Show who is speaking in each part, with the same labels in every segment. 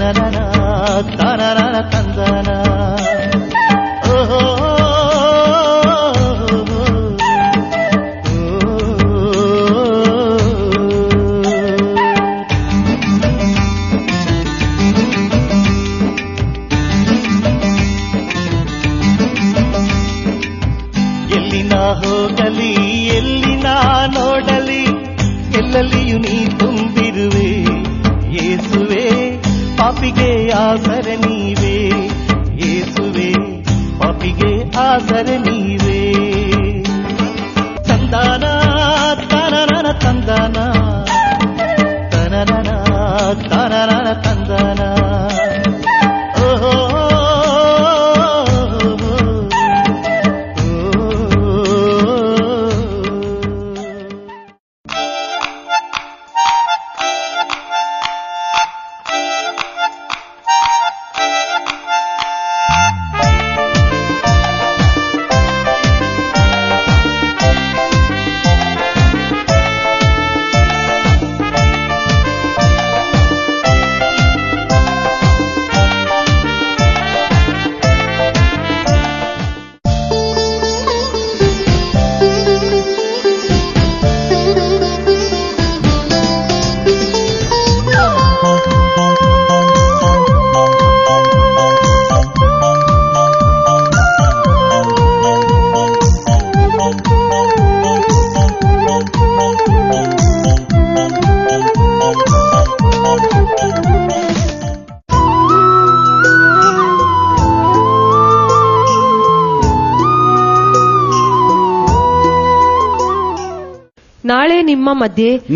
Speaker 1: ತನನನ ತನನನ ತಂದನ. ಓಹೋ ಹೋಗಲಿ ಎಲ್ಲಿ ನಾ ನೋಡಲಿ ಎಲ್ಲೆಲ್ಲಿಯೂ ನೀ ತುಂಬಿರುವೆ ಯೇಸುವೆ, ಪಾಪಿಗೆ ಆಸರೆ ನೀವೇ ಯೇಸುವೆ, ಪಾಪಿಗೆ ಆಸರೆ ನೀವೇ. ತಂದಾನ ತನನನ ತಂದಾನ ತನನನ ತನನನ ತಂದಾನ. ಓಹೋ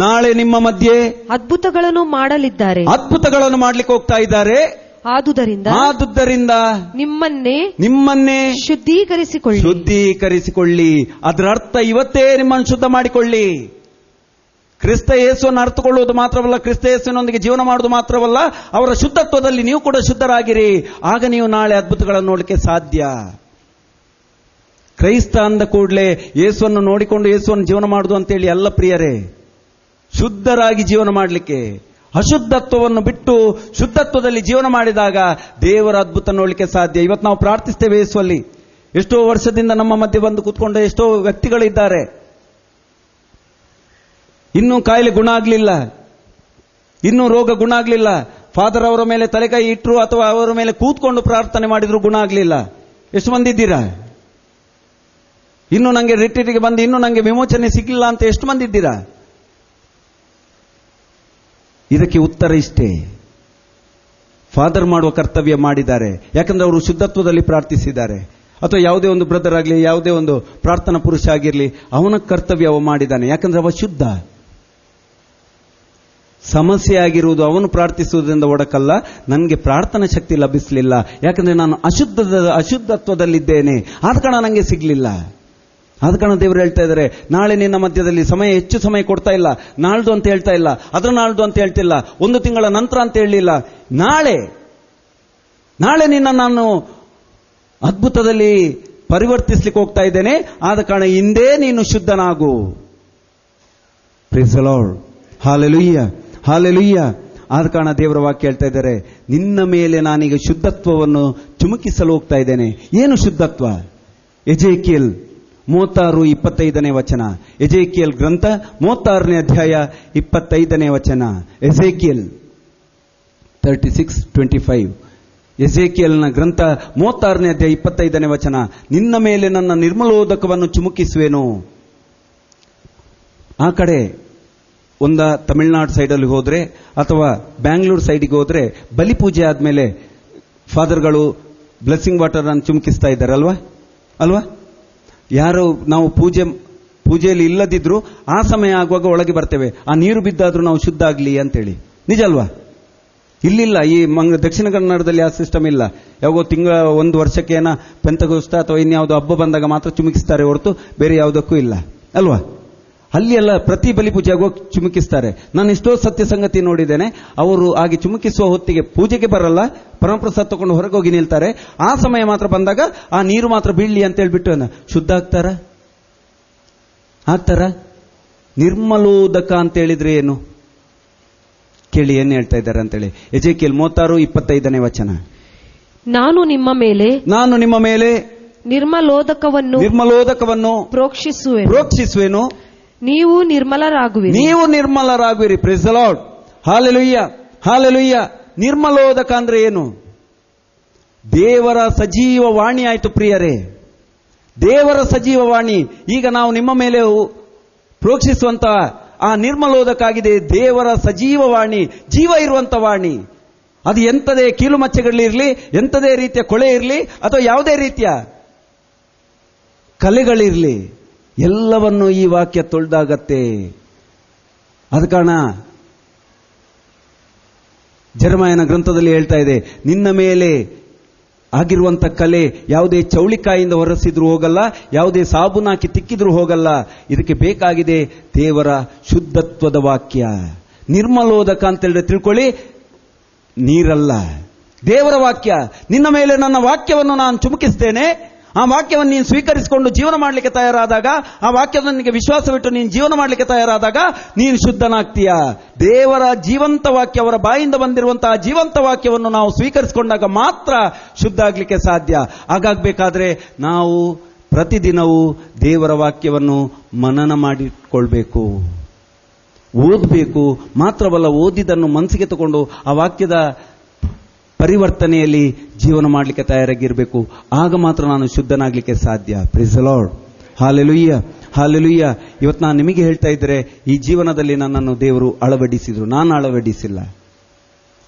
Speaker 2: ನಾಳೆ ನಿಮ್ಮ ಮಧ್ಯೆ
Speaker 3: ಅದ್ಭುತಗಳನ್ನು ಮಾಡಲಿದ್ದಾರೆ.
Speaker 2: ಅದ್ಭುತಗಳನ್ನು ಮಾಡ್ಲಿಕ್ಕೆ ಹೋಗ್ತಾ ಇದ್ದಾರೆ. ಆದುದರಿಂದ ನಿಮ್ಮನ್ನೇ ಶುದ್ಧೀಕರಿಸಿಕೊಳ್ಳಿ. ಅದರ ಅರ್ಥ ಇವತ್ತೇ ನಿಮ್ಮನ್ನು ಶುದ್ಧ ಮಾಡಿಕೊಳ್ಳಿ. ಕ್ರಿಸ್ತ ಯೇಸುವನ್ನು ಅರ್ಥಕೊಳ್ಳುವುದು ಮಾತ್ರವಲ್ಲ, ಕ್ರಿಸ್ತ ಯೇಸುವಿನೊಂದಿಗೆ ಜೀವನ ಮಾಡುವುದು ಮಾತ್ರವಲ್ಲ, ಅವರ ಶುದ್ಧತ್ವದಲ್ಲಿ ನೀವು ಕೂಡ ಶುದ್ಧರಾಗಿರಿ. ಆಗ ನೀವು ನಾಳೆ ಅದ್ಭುತಗಳನ್ನು ನೋಡಲಿಕ್ಕೆ ಸಾಧ್ಯ. ಕ್ರೈಸ್ತ ಅಂದ ಕೂಡಲೇ ಯೇಸುವನ್ನು ನೋಡಿಕೊಂಡು ಯೇಸುವನ್ನು ಜೀವನ ಮಾಡುವುದು ಅಂತೇಳಿ ಎಲ್ಲ ಪ್ರಿಯರೇ, ಶುದ್ಧರಾಗಿ ಜೀವನ ಮಾಡಲಿಕ್ಕೆ, ಅಶುದ್ಧತ್ವವನ್ನು ಬಿಟ್ಟು ಶುದ್ಧತ್ವದಲ್ಲಿ ಜೀವನ ಮಾಡಿದಾಗ ದೇವರ ಅದ್ಭುತ ನೋಡಲಿಕ್ಕೆ ಸಾಧ್ಯ. ಇವತ್ತು ನಾವು ಪ್ರಾರ್ಥಿಸ್ತೇವೆ ಯೇಸುವಲ್ಲಿ. ಎಷ್ಟೋ ವರ್ಷದಿಂದ ನಮ್ಮ ಮಧ್ಯೆ ಬಂದು ಕೂತ್ಕೊಂಡ ಎಷ್ಟೋ ವ್ಯಕ್ತಿಗಳಿದ್ದಾರೆ, ಇನ್ನೂ ಕಾಯಿಲೆ ಗುಣ ಆಗಲಿಲ್ಲ, ಇನ್ನೂ ರೋಗ ಗುಣ ಆಗಲಿಲ್ಲ. ಫಾದರ್ ಅವರ ಮೇಲೆ ತಲೆಕೈ ಇಟ್ಟರು ಅಥವಾ ಅವರ ಮೇಲೆ ಕೂತ್ಕೊಂಡು ಪ್ರಾರ್ಥನೆ ಮಾಡಿದ್ರು ಗುಣ ಆಗಲಿಲ್ಲ. ಎಷ್ಟು ಮಂದಿ ಇದ್ದೀರಾ? ಇನ್ನು ನನಗೆ ರಿಟ್ರೀಟ್ಗೆ ಬಂದು ಇನ್ನೂ ನನಗೆ ವಿಮೋಚನೆ ಸಿಗಲಿಲ್ಲ ಅಂತ ಎಷ್ಟು ಮಂದಿ ಇದ್ದೀರಾ? ಇದಕ್ಕೆ ಉತ್ತರ ಇಷ್ಟೇ, ಫಾದರ್ ಮಾಡುವ ಕರ್ತವ್ಯ ಮಾಡಿದ್ದಾರೆ. ಯಾಕಂದ್ರೆ ಅವರು ಶುದ್ಧತ್ವದಲ್ಲಿ ಪ್ರಾರ್ಥಿಸಿದ್ದಾರೆ. ಅಥವಾ ಯಾವುದೇ ಒಂದು ಬ್ರದರ್ ಆಗಲಿ, ಯಾವುದೇ ಒಂದು ಪ್ರಾರ್ಥನಾ ಪುರುಷ ಆಗಿರಲಿ, ಅವನ ಕರ್ತವ್ಯ ಅವ ಮಾಡಿದ್ದಾನೆ. ಯಾಕಂದ್ರೆ ಅವ ಶುದ್ಧ. ಸಮಸ್ಯೆ ಆಗಿರುವುದು ಅವನು ಪ್ರಾರ್ಥಿಸುವುದರಿಂದ ಒಡಕಲ್ಲ, ನನಗೆ ಪ್ರಾರ್ಥನಾ ಶಕ್ತಿ ಲಭಿಸಲಿಲ್ಲ, ಯಾಕಂದ್ರೆ ನಾನು ಅಶುದ್ಧತ್ವದಲ್ಲಿದ್ದೇನೆ, ಆದ ಕಾರಣ ನನಗೆ ಸಿಗಲಿಲ್ಲ. ಆದ ಕಾರಣ ದೇವರು ಹೇಳ್ತಾ ಇದ್ದಾರೆ, ನಾಳೆ ನಿನ್ನ ಮಧ್ಯದಲ್ಲಿ ಹೆಚ್ಚು ಸಮಯ ಕೊಡ್ತಾ ಇಲ್ಲ, ನಾಳ್ದು ಅಂತ ಹೇಳ್ತಾ ಇಲ್ಲ, ಅದರ ನಾಳ್ದು ಅಂತ ಹೇಳ್ತಿಲ್ಲ, 1 ತಿಂಗಳ ನಂತರ ಅಂತ ಹೇಳಲಿಲ್ಲ, ನಾಳೆ ನಿನ್ನ ನಾನು ಅದ್ಭುತದಲ್ಲಿ ಪರಿವರ್ತಿಸ್ಲಿಕ್ಕೆ ಹೋಗ್ತಾ ಇದ್ದೇನೆ. ಆದ ಕಾರಣ ಹಿಂದೆ ನೀನು ಶುದ್ಧನಾಗು. Praise the Lord, hallelujah, hallelujah. ಆದ ಕಾರಣ ದೇವರ ವಾಕ್ಯ ಹೇಳ್ತಾ ಇದ್ದಾರೆ, ನಿನ್ನ ಮೇಲೆ ನಾನೀಗ ಶುದ್ಧತ್ವವನ್ನು ಚುಮುಕಿಸಲು ಹೋಗ್ತಾ ಇದ್ದೇನೆ. ಏನು ಶುದ್ಧತ್ವ? ಎಜೇಕಿಯಲ್ 36:25 ವಚನ. ಎಜೇಕಿಯಲ್ ಗ್ರಂಥ 36ನೇ ಅಧ್ಯಾಯ 25ನೇ ವಚನ. ಎಜೇಕಿಯಲ್ 36:25. ಎಜೇಕಿಯಲ್ನ ಗ್ರಂಥ 36ನೇ ಅಧ್ಯಾಯ 25ನೇ ವಚನ. ನಿನ್ನ ಮೇಲೆ ನನ್ನ ನಿರ್ಮಲೋದಕವನ್ನು ಚುಮುಕಿಸುವೆನು. ಆ ಕಡೆ ತಮಿಳುನಾಡು ಸೈಡಲ್ಲಿ ಹೋದ್ರೆ ಅಥವಾ ಬ್ಯಾಂಗ್ಳೂರು ಸೈಡಿಗೆ ಹೋದ್ರೆ ಬಲಿಪೂಜೆ ಆದ್ಮೇಲೆ ಫಾದರ್ಗಳು ಬ್ಲೆಸ್ಸಿಂಗ್ ವಾಟರ್ ಅನ್ನು ಚುಮುಕಿಸ್ತಾ ಇದ್ದಾರೆ ಅಲ್ವಾ? ಯಾರು ನಾವು ಪೂಜೆಯಲ್ಲಿ ಇಲ್ಲದಿದ್ರು ಆ ಸಮಯ ಆಗುವಾಗ ಒಳಗೆ ಬರ್ತೇವೆ, ಆ ನೀರು ಬಿದ್ದಾದ್ರೂ ನಾವು ಶುದ್ಧ ಆಗ್ಲಿ ಅಂತೇಳಿ. ನಿಜ ಅಲ್ವಾ? ಇಲ್ಲಿಲ್ಲ, ಈ ದಕ್ಷಿಣ ಕನ್ನಡದಲ್ಲಿ ಆ ಸಿಸ್ಟಮ್ ಇಲ್ಲ. ಯಾವಾಗೋ ಒಂದು ವರ್ಷಕ್ಕೆ ಏನೋ ಪೆಂತಗೋಸ್ತ ಅಥವಾ ಇನ್ಯಾವುದೋ ಹಬ್ಬ ಬಂದಾಗ ಮಾತ್ರ ಚುಮುಕಿಸ್ತಾರೆ ಹೊರತು ಬೇರೆ ಯಾವುದಕ್ಕೂ ಇಲ್ಲ ಅಲ್ವಾ? ಅಲ್ಲಿ ಎಲ್ಲ ಪ್ರತಿ ಬಲಿ ಪೂಜೆ ಆಗುವಾಗ ಚುಮುಕಿಸ್ತಾರೆ. ನಾನು ಎಷ್ಟೋ ಸತ್ಯ ಸಂಗತಿ ನೋಡಿದ್ದೇನೆ. ಅವರು ಹಾಗೆ ಚುಮುಕಿಸುವ ಹೊತ್ತಿಗೆ ಪೂಜೆಗೆ ಬರಲ್ಲ, ಪರಮಪ್ರಸಾದ ತಗೊಂಡು ಹೊರಗೋಗಿ ನಿಲ್ತಾರೆ. ಆ ಸಮಯ ಮಾತ್ರ ಬಂದಾಗ ಆ ನೀರು ಮಾತ್ರ ಬೀಳಲಿ ಅಂತ ಹೇಳ್ಬಿಟ್ಟು ಶುದ್ಧ ಆಗ್ತಾರ? ನಿರ್ಮಲೋದಕ ಅಂತ ಹೇಳಿದ್ರೆ ಏನು? ಕೇಳಿ ಏನ್ ಹೇಳ್ತಾ ಇದ್ದಾರೆ ಅಂತೇಳಿ. ಎಜೆಕಿಯೇಲ್ 36:25 ವಚನ.
Speaker 3: ನಾನು ನಿಮ್ಮ ಮೇಲೆ ನಿರ್ಮಲೋದಕವನ್ನು
Speaker 2: ಪ್ರೋಕ್ಷಿಸುವೆನು,
Speaker 3: ನೀವು ನಿರ್ಮಲರಾಗುವಿರಿ.
Speaker 2: Praise the lord. Hallelujah, hallelujah. ನಿರ್ಮಲೋದಕ ಅಂದ್ರೆ ಏನು? ದೇವರ ಸಜೀವ ವಾಣಿ ಆಯ್ತು ಪ್ರಿಯರೇ, ದೇವರ ಸಜೀವ ವಾಣಿ. ಈಗ ನಾವು ನಿಮ್ಮ ಮೇಲೆ ಪ್ರೋಕ್ಷಿಸುವಂತ ಆ ನಿರ್ಮಲೋದಕ ಆಗಿದೆ ದೇವರ ಸಜೀವ ವಾಣಿ, ಜೀವ ಇರುವಂತ ವಾಣಿ. ಅದು ಎಂಥದೇ ಕೀಲುಮಚ್ಚೆಗಳಿರಲಿ, ಎಂಥದೇ ರೀತಿಯ ಕೊಳೆ ಇರಲಿ, ಅಥವಾ ಯಾವುದೇ ರೀತಿಯ ಕಲೆಗಳಿರಲಿ, ಎಲ್ಲವನ್ನು ಈ ವಾಕ್ಯ ತೊಳೆದಾಗತ್ತೆ. ಅದ ಕಾರಣ ಜೆರೆಮಯನ ಗ್ರಂಥದಲ್ಲಿ ಹೇಳ್ತಾ ಇದೆ, ನಿನ್ನ ಮೇಲೆ ಆಗಿರುವಂತ ಕಲೆ ಯಾವುದೇ ಚೌಳಿಕಾಯಿಂದ ಹೊರಸಿದ್ರೂ ಹೋಗಲ್ಲ, ಯಾವುದೇ ಸಾಬೂನು ಹಾಕಿ ತಿಕ್ಕಿದ್ರೂ ಹೋಗಲ್ಲ. ಇದಕ್ಕೆ ಬೇಕಾಗಿದೆ ದೇವರ ಶುದ್ಧತ್ವದ ವಾಕ್ಯ. ನಿರ್ಮಲೋದಕ ಅಂತ ಹೇಳಿದ್ರೆ ತಿಳ್ಕೊಳ್ಳಿ, ನೀರಲ್ಲ, ದೇವರ ವಾಕ್ಯ. ನಿನ್ನ ಮೇಲೆ ನನ್ನ ವಾಕ್ಯವನ್ನು ನಾನು ಚುಮುಕಿಸ್ತೇನೆ. ಆ ವಾಕ್ಯವನ್ನು ನೀನು ಸ್ವೀಕರಿಸಿಕೊಂಡು ಜೀವನ ಮಾಡಲಿಕ್ಕೆ ತಯಾರಾದಾಗ, ಆ ವಾಕ್ಯದೊಂದಿಗೆ ವಿಶ್ವಾಸವಿಟ್ಟು ನೀನು ಜೀವನ ಮಾಡಲಿಕ್ಕೆ ತಯಾರಾದಾಗ ನೀನು ಶುದ್ಧನಾಗ್ತೀಯ. ದೇವರ ಜೀವಂತ ವಾಕ್ಯ, ಅವರ ಬಾಯಿಂದ ಬಂದಿರುವಂತಹ ಜೀವಂತ ವಾಕ್ಯವನ್ನು ನಾವು ಸ್ವೀಕರಿಸಿಕೊಂಡಾಗ ಮಾತ್ರ ಶುದ್ಧ ಆಗ್ಲಿಕ್ಕೆ ಸಾಧ್ಯ. ಹಾಗಾಗಬೇಕಾದ್ರೆ ನಾವು ಪ್ರತಿದಿನವೂ ದೇವರ ವಾಕ್ಯವನ್ನು ಮನನ ಮಾಡಿಕೊಳ್ಬೇಕು, ಓದಬೇಕು. ಮಾತ್ರವಲ್ಲ, ಓದಿದ್ದನ್ನು ಮನಸ್ಸಿಗೆ ತಗೊಂಡು ಆ ವಾಕ್ಯದ ಪರಿವರ್ತನೆಯಲ್ಲಿ ಜೀವನ ಮಾಡಲಿಕ್ಕೆ ತಯಾರಾಗಿರಬೇಕು. ಆಗ ಮಾತ್ರ ನಾನು ಶುದ್ಧನಾಗಲಿಕ್ಕೆ ಸಾಧ್ಯ. Praise the lord. Hallelujah, hallelujah. ಇವತ್ತು ನಾನು ನಿಮಗೆ ಹೇಳ್ತಾ ಇದ್ದರೆ, ಈ ಜೀವನದಲ್ಲಿ ನನ್ನನ್ನು ದೇವರು ಅಳವಡಿಸಿದ್ರು, ನಾನು ಅಳವಡಿಸಿಲ್ಲ.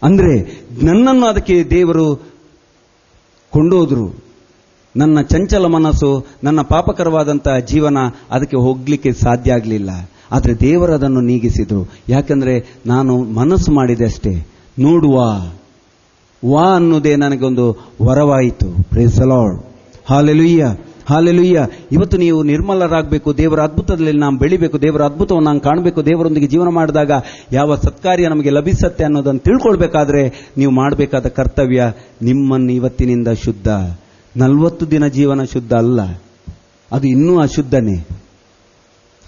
Speaker 2: ಅಂದ್ರೆ ನನ್ನನ್ನು ಅದಕ್ಕೆ ದೇವರು ಕೊಂಡೋದ್ರು. ನನ್ನ ಚಂಚಲ ಮನಸ್ಸು, ನನ್ನ ಪಾಪಕರವಾದಂಥ ಜೀವನ ಅದಕ್ಕೆ ಹೋಗ್ಲಿಕ್ಕೆ ಸಾಧ್ಯ ಆಗಲಿಲ್ಲ. ಆದರೆ ದೇವರು ಅದನ್ನು ನೀಗಿಸಿದ್ರು. ಯಾಕಂದ್ರೆ ನಾನು ಮನಸ್ಸು ಮಾಡಿದೆ ಅಷ್ಟೇ. ನೋಡುವ ವಾ ಅನ್ನೋದೇ ನನಗೊಂದು ವರವಾಯಿತು. Praise the lord. Hallelujah, hallelujah. ಇವತ್ತು ನೀವು ನಿರ್ಮಲರಾಗಬೇಕು, ದೇವರ ಅದ್ಭುತದಲ್ಲಿ ನಾವು ಬೆಳಿಬೇಕು, ದೇವರ ಅದ್ಭುತವನ್ನು ನಾನು ಕಾಣಬೇಕು. ದೇವರೊಂದಿಗೆ ಜೀವನ ಮಾಡಿದಾಗ ಯಾವ ಸತ್ಕಾರ್ಯ ನಮಗೆ ಲಭಿಸುತ್ತೆ ಅನ್ನೋದನ್ನು ತಿಳ್ಕೊಳ್ಬೇಕಾದ್ರೆ ನೀವು ಮಾಡಬೇಕಾದ ಕರ್ತವ್ಯ, ನಿಮ್ಮನ್ನು ಇವತ್ತಿನಿಂದ ಶುದ್ಧ. 40 ದಿನ ಜೀವನ ಶುದ್ಧ ಅಲ್ಲ, ಅದು ಇನ್ನೂ ಅಶುದ್ಧನೇ.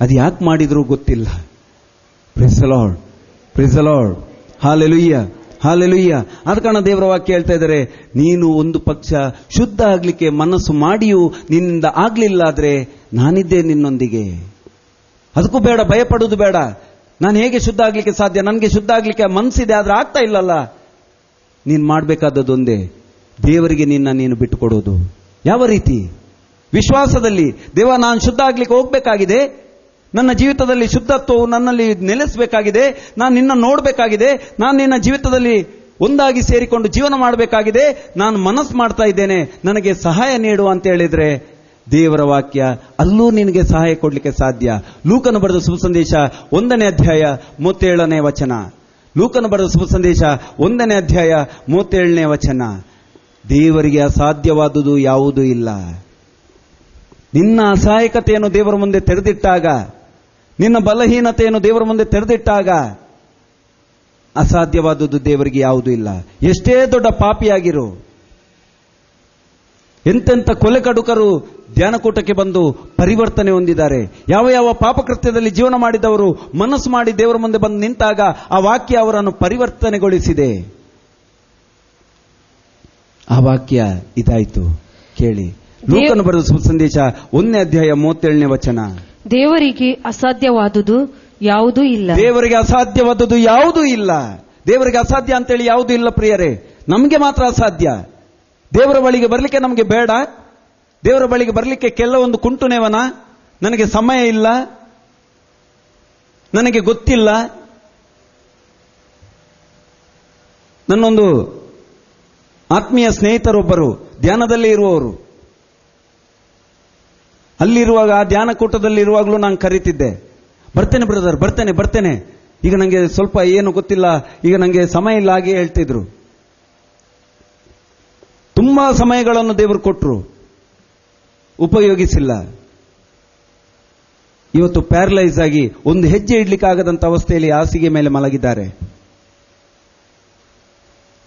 Speaker 2: ಅದು ಯಾಕೆ ಮಾಡಿದ್ರೂ ಗೊತ್ತಿಲ್ಲ. Praise the lord, praise the lord. Hallelujah, hallelujah. ಆದ ಕಾರಣ ದೇವರ ವಾಕ್ಯ ಹೇಳ್ತಾ ಇದ್ದಾರೆ, ನೀನು ಒಂದು ಪಕ್ಷ ಶುದ್ಧ ಆಗ್ಲಿಕ್ಕೆ ಮನಸ್ಸು ಮಾಡಿಯೂ ನಿನ್ನಿಂದ ಆಗ್ಲಿಲ್ಲ ಆದ್ರೆ ನಾನಿದ್ದೆ ನಿನ್ನೊಂದಿಗೆ. ಅದಕ್ಕೂ ಬೇಡ, ಭಯಪಡುವುದು ಬೇಡ. ನಾನು ಹೇಗೆ ಶುದ್ಧ ಆಗ್ಲಿಕ್ಕೆ ಸಾಧ್ಯ? ನನಗೆ ಶುದ್ಧ ಆಗ್ಲಿಕ್ಕೆ ಮನಸ್ಸಿದೆ, ಆದ್ರೆ ಆಗ್ತಾ ಇಲ್ಲಲ್ಲ. ನೀನು ಮಾಡಬೇಕಾದದ್ದೊಂದೇ, ದೇವರಿಗೆ ನೀನು ಬಿಟ್ಟುಕೊಡೋದು. ಯಾವ ರೀತಿ? ವಿಶ್ವಾಸದಲ್ಲಿ. ದೇವ, ನಾನು ಶುದ್ಧ ಆಗ್ಲಿಕ್ಕೆ ಹೋಗ್ಬೇಕಾಗಿದೆ, ನನ್ನ ಜೀವಿತದಲ್ಲಿ ಶುದ್ಧತ್ವವು ನನ್ನಲ್ಲಿ ನೆಲೆಸಬೇಕಾಗಿದೆ, ನಾನು ನಿನ್ನ ನೋಡಬೇಕಾಗಿದೆ, ನಾನು ನಿನ್ನ ಜೀವಿತದಲ್ಲಿ ಒಂದಾಗಿ ಸೇರಿಕೊಂಡು ಜೀವನ ಮಾಡಬೇಕಾಗಿದೆ, ನಾನು ಮನಸ್ಸು ಮಾಡ್ತಾ ಇದ್ದೇನೆ, ನನಗೆ ಸಹಾಯ ನೀಡು ಅಂತ ಹೇಳಿದ್ರೆ ದೇವರ ವಾಕ್ಯ ಅಲ್ಲೂ ನಿನಗೆ ಸಹಾಯ ಕೊಡ್ಲಿಕ್ಕೆ ಸಾಧ್ಯ. ಲೂಕನು ಬರೆದ ಶುಭ ಸಂದೇಶ 1ನೇ ಅಧ್ಯಾಯ 37ನೇ ವಚನ. ಲೂಕನು ಬರೆದ ಶುಭ ಸಂದೇಶ 1ನೇ ಅಧ್ಯಾಯ 37ನೇ ವಚನ. ದೇವರಿಗೆ ಅಸಾಧ್ಯವಾದುದು ಯಾವುದೂ ಇಲ್ಲ. ನಿನ್ನ ಅಸಹಾಯಕತೆಯನ್ನು ದೇವರ ಮುಂದೆ ತೆರೆದಿಟ್ಟಾಗ, ನಿನ್ನ ಬಲಹೀನತೆಯನ್ನು ದೇವರ ಮುಂದೆ ತೆರೆದಿಟ್ಟಾಗ ಅಸಾಧ್ಯವಾದುದು ದೇವರಿಗೆ ಯಾವುದೂ ಇಲ್ಲ. ಎಷ್ಟೇ ದೊಡ್ಡ ಪಾಪಿಯಾಗಿರು, ಎಂತೆಂಥ ಕೊಲೆಕಡುಕರು ಧ್ಯಾನಕೂಟಕ್ಕೆ ಬಂದು ಪರಿವರ್ತನೆ ಹೊಂದಿದ್ದಾರೆ. ಯಾವ ಯಾವ ಪಾಪಕೃತ್ಯದಲ್ಲಿ ಜೀವನ ಮಾಡಿದವರು ಮನಸ್ಸು ಮಾಡಿ ದೇವರ ಮುಂದೆ ಬಂದು ನಿಂತಾಗ ಆ ವಾಕ್ಯ ಅವರನ್ನು ಪರಿವರ್ತನೆಗೊಳಿಸಿದೆ. ಆ ವಾಕ್ಯ ಇದಾಯಿತು. ಕೇಳಿ, ಲೂಕನು ಬರೆದ ಶುಭ ಸಂದೇಶ 1ನೇ ಅಧ್ಯಾಯ 37ನೇ ವಚನ.
Speaker 3: ದೇವರಿಗೆ ಅಸಾಧ್ಯವಾದುದು ಯಾವುದೂ ಇಲ್ಲ.
Speaker 2: ದೇವರಿಗೆ ಅಸಾಧ್ಯವಾದುದು ಯಾವುದೂ ಇಲ್ಲ. ದೇವರಿಗೆ ಅಸಾಧ್ಯ ಅಂತೇಳಿ ಯಾವುದೂ ಇಲ್ಲ ಪ್ರಿಯರೇ. ನಮಗೆ ಮಾತ್ರ ಅಸಾಧ್ಯ. ದೇವರ ಬಳಿಗೆ ಬರಲಿಕ್ಕೆ ನಮಗೆ ಬೇಡ. ದೇವರ ಬಳಿಗೆ ಬರಲಿಕ್ಕೆ ಕೆಲವೊಂದು ಕುಂಟುನೇವನ, ನನಗೆ ಸಮಯ ಇಲ್ಲ, ನನಗೆ ಗೊತ್ತಿಲ್ಲ. ನನ್ನೊಂದು ಆತ್ಮೀಯ ಸ್ನೇಹಿತರೊಬ್ಬರು ಧ್ಯಾನದಲ್ಲಿ ಇರುವವರು, ಅಲ್ಲಿರುವಾಗ ಆ ಧ್ಯಾನಕೂಟದಲ್ಲಿರುವಾಗಲೂ ನಾನು ಕರೀತಿದ್ದೆ, ಬರ್ತೇನೆ ಬ್ರದರ್, ಬರ್ತೇನೆ. ಈಗ ನನಗೆ ಸ್ವಲ್ಪ ಏನು ಗೊತ್ತಿಲ್ಲ, ಈಗ ನನಗೆ ಸಮಯ ಇಲ್ಲ, ಹಾಗೆ ಹೇಳ್ತಿದ್ರು. ತುಂಬಾ ಸಮಯಗಳನ್ನು ದೇವರು ಕೊಟ್ಟರು, ಉಪಯೋಗಿಸಿಲ್ಲ. ಇವತ್ತು ಪ್ಯಾರಲೈಸ್ ಆಗಿ ಒಂದು ಹೆಜ್ಜೆ ಇಡ್ಲಿಕ್ಕಾಗದಂತ ಅವಸ್ಥೆಯಲ್ಲಿ ಹಾಸಿಗೆ ಮೇಲೆ ಮಲಗಿದ್ದಾರೆ.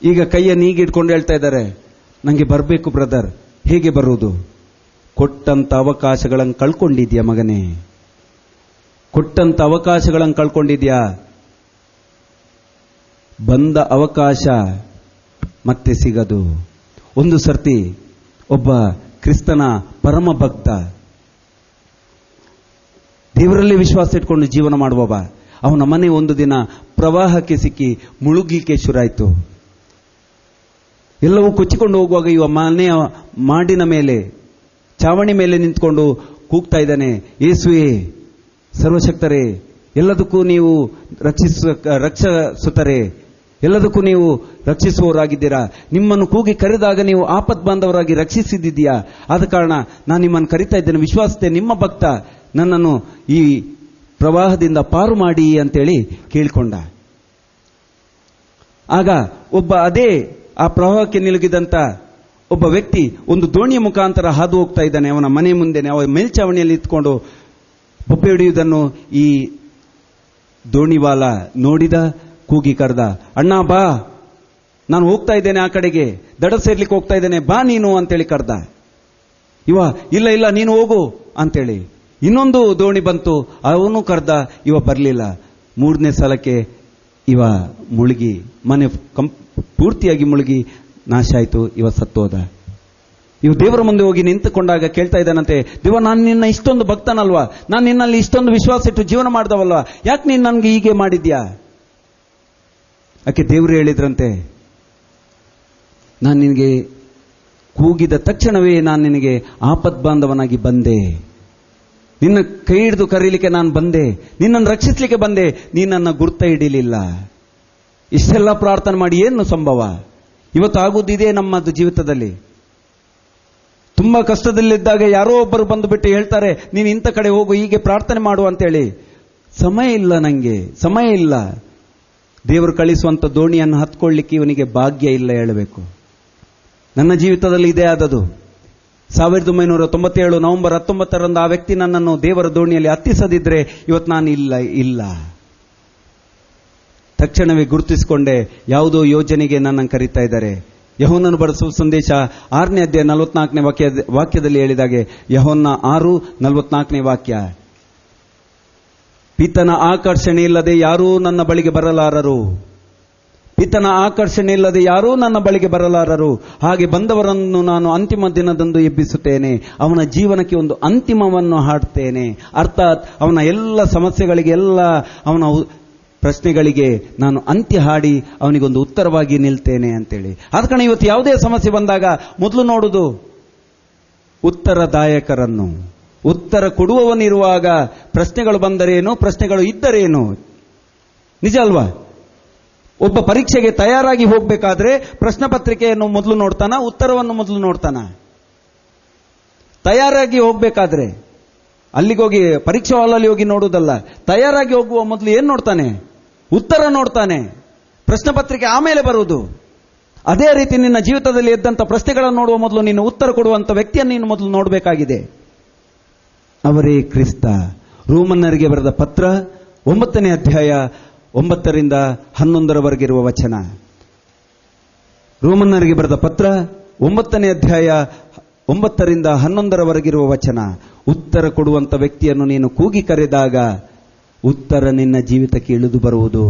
Speaker 2: ಈಗ ಕೈಯನ್ನು ಹೀಗಿಟ್ಕೊಂಡು ಹೇಳ್ತಾ ಇದ್ದಾರೆ, ನನಗೆ ಬರಬೇಕು ಬ್ರದರ್. ಹೇಗೆ ಬರುವುದು? ಕೊಟ್ಟಂತ ಅವಕಾಶಗಳನ್ನು ಕಳ್ಕೊಂಡಿದ್ಯಾ ಮಗನೇ? ಕೊಟ್ಟಂತ ಅವಕಾಶಗಳನ್ನು ಕಳ್ಕೊಂಡಿದ್ಯಾ? ಬಂದ ಅವಕಾಶ ಮತ್ತೆ ಸಿಗದು. ಒಂದು ಸರ್ತಿ ಒಬ್ಬ ಕ್ರಿಸ್ತನ ಪರಮ ಭಕ್ತ, ದೇವರಲ್ಲಿ ವಿಶ್ವಾಸ ಇಟ್ಕೊಂಡು ಜೀವನ ಮಾಡುವವ, ಅವನ ಮನೆ ಒಂದು ದಿನ ಪ್ರವಾಹಕ್ಕೆ ಸಿಕ್ಕಿ ಮುಳುಗಲಿಕ್ಕೆ ಶುರುವಾಯಿತು. ಎಲ್ಲವೂ ಕೊಚ್ಚಿಕೊಂಡು ಹೋಗುವಾಗ ಇವ ಮನೆಯ ಮಾಡಿನ ಮೇಲೆ, ಚಾವಣಿ ಮೇಲೆ ನಿಂತ್ಕೊಂಡು ಕೂಗ್ತಾ ಇದ್ದಾನೆ, ಯೇಸುವೆ ಸರ್ವಶಕ್ತರೇ, ಎಲ್ಲದಕ್ಕೂ ನೀವು ರಕ್ಷಿಸುತ್ತಾರೆ, ಎಲ್ಲದಕ್ಕೂ ನೀವು ರಕ್ಷಿಸುವವರಾಗಿದ್ದೀರಾ. ನಿಮ್ಮನ್ನು ಕೂಗಿ ಕರೆದಾಗ ನೀವು ಆಪತ್ ಬಾಂಧವರಾಗಿ ರಕ್ಷಿಸಿದ್ದೀಯಾ. ಆದ ಕಾರಣ ನಾನು ನಿಮ್ಮನ್ನು ಕರಿತಾ ಇದ್ದೇನೆ, ವಿಶ್ವಾಸತೆ ನಿಮ್ಮ ಭಕ್ತ, ನನ್ನನ್ನು ಈ ಪ್ರವಾಹದಿಂದ ಪಾರು ಮಾಡಿ ಅಂತೇಳಿ ಕೇಳಿಕೊಂಡ. ಆಗ ಒಬ್ಬ ಅದೇ ಆ ಪ್ರವಾಹಕ್ಕೆ ನಿಲುಗಿದಂತ ಒಬ್ಬ ವ್ಯಕ್ತಿ ಒಂದು ದೋಣಿಯ ಮುಖಾಂತರ ಹಾದು ಹೋಗ್ತಾ ಇದ್ದಾನೆ. ಅವನ ಮನೆ ಮುಂದೆ ಅವ ಮೇಲ್ಚಾವಣಿಯಲ್ಲಿ ಇತ್ಕೊಂಡು ಬೊಬ್ಬೆ ಹಿಡಿಯುವುದನ್ನು ಈ ದೋಣಿವಾಲ ನೋಡಿದ, ಕೂಗಿ ಕರೆದ, ಅಣ್ಣ ಬಾ, ನಾನು ಹೋಗ್ತಾ ಇದ್ದೇನೆ ಆ ಕಡೆಗೆ, ದಡ ಸೇರ್ಲಿಕ್ಕೆ ಹೋಗ್ತಾ ಇದ್ದೇನೆ, ಬಾ ನೀನು ಅಂತೇಳಿ ಕರೆದ. ಇವ ಇಲ್ಲ ಇಲ್ಲ ನೀನು ಹೋಗು ಅಂತೇಳಿ. ಇನ್ನೊಂದು ದೋಣಿ ಬಂತು, ಅವನು ಕರೆದ, ಇವ ಬರಲಿಲ್ಲ. 3ನೇ ಸಲಕ್ಕೆ ಇವ ಮುಳುಗಿ, ಮನೆ ಪೂರ್ತಿಯಾಗಿ ಮುಳುಗಿ ನಾಶ ಆಯಿತು. ಇವ ಸತ್ತೋದ. ಇವ ದೇವರ ಮುಂದೆ ಹೋಗಿ ನಿಂತುಕೊಂಡಾಗ ಕೇಳ್ತಾ ಇದ್ದಾನಂತೆ, ದೇವ, ನಾನು ನಿನ್ನ ಇಷ್ಟೊಂದು ಭಕ್ತನಲ್ವಾ, ನಾನು ನಿನ್ನಲ್ಲಿ ಇಷ್ಟೊಂದು ವಿಶ್ವಾಸ ಇಟ್ಟು ಜೀವನ ಮಾಡಿದವಲ್ವಾ, ಯಾಕೆ ನೀನು ನನಗೆ ಹೀಗೆ ಮಾಡಿದ್ಯಾ? ಯಾಕೆ ದೇವರು ಹೇಳಿದ್ರಂತೆ, ನಾನು ನಿನಗೆ ಕೂಗಿದ ತಕ್ಷಣವೇ ನಾನು ನಿನಗೆ ಆಪತ್ ಬಾಂಧವನಾಗಿ ಬಂದೆ, ನಿನ್ನ ಕೈ ಹಿಡಿದು ಕರೀಲಿಕ್ಕೆ ನಾನು ಬಂದೆ, ನಿನ್ನನ್ನು ರಕ್ಷಿಸಲಿಕ್ಕೆ ಬಂದೆ, ನೀನನ್ನ ಗುರ್ತ ಹಿಡಿಲಿಲ್ಲ. ಇಷ್ಟೆಲ್ಲ ಪ್ರಾರ್ಥನೆ ಮಾಡಿ ಏನು ಸಂಭವ? ಇವತ್ತು ಆಗುವುದಿದೆ ನಮ್ಮದು ಜೀವಿತದಲ್ಲಿ. ತುಂಬಾ ಕಷ್ಟದಲ್ಲಿದ್ದಾಗ ಯಾರೋ ಒಬ್ಬರು ಬಂದು ಬಿಟ್ಟು ಹೇಳ್ತಾರೆ, ನೀನು ಇಂಥ ಕಡೆ ಹೋಗು, ಹೀಗೆ ಪ್ರಾರ್ಥನೆ ಮಾಡು ಅಂತೇಳಿ. ಸಮಯ ಇಲ್ಲ, ನನಗೆ ಸಮಯ ಇಲ್ಲ. ದೇವರು ಕಳಿಸುವಂತ ದೋಣಿಯನ್ನು ಹತ್ಕೊಳ್ಳಿಕ್ಕೆ ಇವನಿಗೆ ಭಾಗ್ಯ ಇಲ್ಲ ಹೇಳಬೇಕು. ನನ್ನ ಜೀವಿತದಲ್ಲಿ ಇದೇ ಆದದು. 1997 ನವೆಂಬರ್ 19ರಂದು ಆ ವ್ಯಕ್ತಿ ನನ್ನನ್ನು ದೇವರ ದೋಣಿಯಲ್ಲಿ ಹತ್ತಿಸದಿದ್ರೆ ಇವತ್ತು ನಾನು ಇಲ್ಲ. ತಕ್ಷಣವೇ ಗುರುತಿಸಿಕೊಂಡೆ, ಯಾವುದೋ ಯೋಜನೆಗೆ ನನ್ನನ್ನು ಕರೀತಾ ಇದ್ದಾರೆ. ಯೆಹೋವನನ್ನು ಬರೆಸುವ ಸಂದೇಶ 6ನೇ ಅಧ್ಯಾಯ 44ನೇ ವಾಕ್ಯದಲ್ಲಿ ಹೇಳಿದಾಗೆ, ಯೆಹೋವನ 6:44ನೇ ವಾಕ್ಯ, ಪಿತನ ಆಕರ್ಷಣೆ ಇಲ್ಲದೆ ಯಾರೂ ನನ್ನ ಬಳಿಗೆ ಬರಲಾರರು, ಪಿತನ ಆಕರ್ಷಣೆ ಇಲ್ಲದೆ ಯಾರೂ ನನ್ನ ಬಳಿಗೆ ಬರಲಾರರು. ಹಾಗೆ ಬಂದವರನ್ನು ನಾನು ಅಂತಿಮ ದಿನದಂದು ಎಬ್ಬಿಸುತ್ತೇನೆ, ಅವನ ಜೀವನಕ್ಕೆ ಒಂದು ಅಂತಿಮವನ್ನು ಹಾಡ್ತೇನೆ. ಅರ್ಥಾತ್ ಅವನ ಎಲ್ಲ ಸಮಸ್ಯೆಗಳಿಗೆ, ಎಲ್ಲ ಅವನ ಪ್ರಶ್ನೆಗಳಿಗೆ ನಾನು ಅಂತ್ಯ ಹಾಡಿ ಅವನಿಗೊಂದು ಉತ್ತರವಾಗಿ ನಿಲ್ತೇನೆ ಅಂತೇಳಿ. ಆದ ಕಾರಣ ಇವತ್ತು ಯಾವುದೇ ಸಮಸ್ಯೆ ಬಂದಾಗ ಮೊದಲು ನೋಡುವುದು ಉತ್ತರದಾಯಕರನ್ನು. ಉತ್ತರ ಕೊಡುವವನಿರುವಾಗ ಪ್ರಶ್ನೆಗಳು ಬಂದರೇನು, ಪ್ರಶ್ನೆಗಳು ಇದ್ದರೇನು? ನಿಜ ಅಲ್ವಾ? ಒಬ್ಬ ಪರೀಕ್ಷೆಗೆ ತಯಾರಾಗಿ ಹೋಗಬೇಕಾದ್ರೆ ಪ್ರಶ್ನೆ ಪತ್ರಿಕೆಯನ್ನು ಮೊದಲು ನೋಡ್ತಾನ, ಉತ್ತರವನ್ನು ಮೊದಲು ನೋಡ್ತಾನ? ತಯಾರಾಗಿ ಹೋಗ್ಬೇಕಾದ್ರೆ ಅಲ್ಲಿಗೋಗಿ ಪರೀಕ್ಷಾ ಹಾಲಲ್ಲಿ ಹೋಗಿ ನೋಡುವುದಲ್ಲ. ತಯಾರಾಗಿ ಹೋಗುವ ಮೊದಲು ಏನ್ ನೋಡ್ತಾನೆ? ಉತ್ತರ ನೋಡ್ತಾನೆ. ಪ್ರಶ್ನೆ ಪತ್ರಿಕೆ ಆಮೇಲೆ ಬರುವುದು. ಅದೇ ರೀತಿ ನಿನ್ನ ಜೀವಿತದಲ್ಲಿ ಎದ್ದಂತ ಪ್ರಶ್ನೆಗಳನ್ನು ನೋಡುವ ಮೊದಲು ನೀನು ಉತ್ತರ ಕೊಡುವಂತ ವ್ಯಕ್ತಿಯನ್ನು ನೀನು ಮೊದಲು ನೋಡಬೇಕಾಗಿದೆ. ಅವರೇ ಕ್ರಿಸ್ತ. ರೋಮನ್ನರಿಗೆ ಬರೆದ ಪತ್ರ 9ನೇ ಅಧ್ಯಾಯ 9ರಿಂದ 11ರವರೆಗಿರುವ ವಚನ. ರೋಮನ್ನರಿಗೆ ಬರೆದ ಪತ್ರ 9ನೇ ಅಧ್ಯಾಯ 9ರಿಂದ 11ರವರೆಗಿರುವ ವಚನ. ಉತ್ತರ ಕೊಡುವಂತ ವ್ಯಕ್ತಿಯನ್ನು ನೀನು ಕೂಗಿ ಕರೆದಾಗ ಉತ್ತರ ನಿನ್ನ ಜೀವಿತಕ್ಕೆ ಇಳಿದು ಬರುವುದು.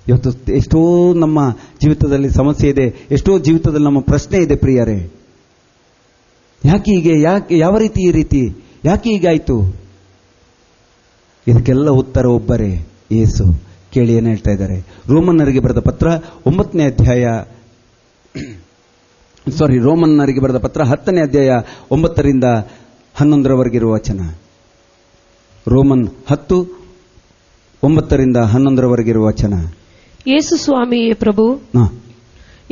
Speaker 2: ಇವತ್ತು ಎಷ್ಟೋ ನಮ್ಮ ಜೀವಿತದಲ್ಲಿ ಸಮಸ್ಯೆ ಇದೆ, ಎಷ್ಟೋ ಜೀವಿತದಲ್ಲಿ ನಮ್ಮ ಪ್ರಶ್ನೆ ಇದೆ ಪ್ರಿಯರೇ. ಯಾಕೆ ಹೀಗೆ, ಯಾಕೆ, ಯಾವ ರೀತಿ ಈ ರೀತಿ, ಯಾಕೆ ಹೀಗಾಯ್ತು? ಇದಕ್ಕೆಲ್ಲ ಉತ್ತರ ಒಬ್ಬರೇ, ಯೇಸು. ಕೇಳಿ ಏನು ಹೇಳ್ತಾ ಇದ್ದಾರೆ. ರೋಮನ್ನರಿಗೆ ಬರೆದ ಪತ್ರ 9ನೇ ಅಧ್ಯಾಯ ರೋಮನ್ನರಿಗೆ ಬರೆದ ಪತ್ರ 10ನೇ ಅಧ್ಯಾಯ 9ರಿಂದ 11ರವರೆಗಿರುವ ವಚನ. ರೋಮನ್ 10 9ರಿಂದ 11ರವರೆಗಿರುವ ವಚನ.
Speaker 3: ಯೇಸು ಸ್ವಾಮಿಯೇ ಪ್ರಭು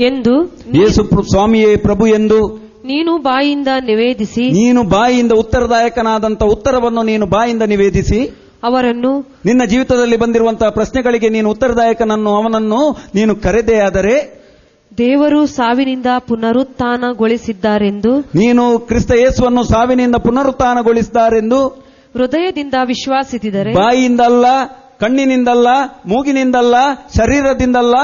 Speaker 3: ಎಂದು,
Speaker 2: ಯೇಸು ಸ್ವಾಮಿಯೇ ಪ್ರಭು ಎಂದು
Speaker 3: ನೀನು ಬಾಯಿಂದ ನಿವೇದಿಸಿ,
Speaker 2: ನೀನು ಬಾಯಿಂದ ಉತ್ತರದಾಯಕನಾದಂಥ ಉತ್ತರವನ್ನು ನೀನು ಬಾಯಿಂದ ನಿವೇದಿಸಿ
Speaker 3: ಅವರನ್ನು,
Speaker 2: ನಿನ್ನ ಜೀವಿತದಲ್ಲಿ ಬಂದಿರುವಂತಹ ಪ್ರಶ್ನೆಗಳಿಗೆ ನೀನು ಉತ್ತರದಾಯಕನನ್ನು, ಅವನನ್ನು ನೀನು ಕರೆದೇ ಆದರೆ,
Speaker 3: ದೇವರು ಸಾವಿನಿಂದ ಪುನರುತ್ಥಾನಗೊಳಿಸಿದ್ದಾರೆಂದು,
Speaker 2: ನೀನು ಕ್ರಿಸ್ತ ಯೇಸುವನ್ನು ಸಾವಿನಿಂದ ಪುನರುತ್ಥಾನಗೊಳಿಸಿದ್ದಾರೆಂದು
Speaker 3: ಹೃದಯದಿಂದ ವಿಶ್ವಾಸಿಸಿದರೆ,
Speaker 2: ಬಾಯಿಯಿಂದಲ್ಲ, ಕಣ್ಣಿನಿಂದಲ್ಲ, ಮೂಗಿನಿಂದಲ್ಲ, ಶರೀರದಿಂದಲ್ಲ,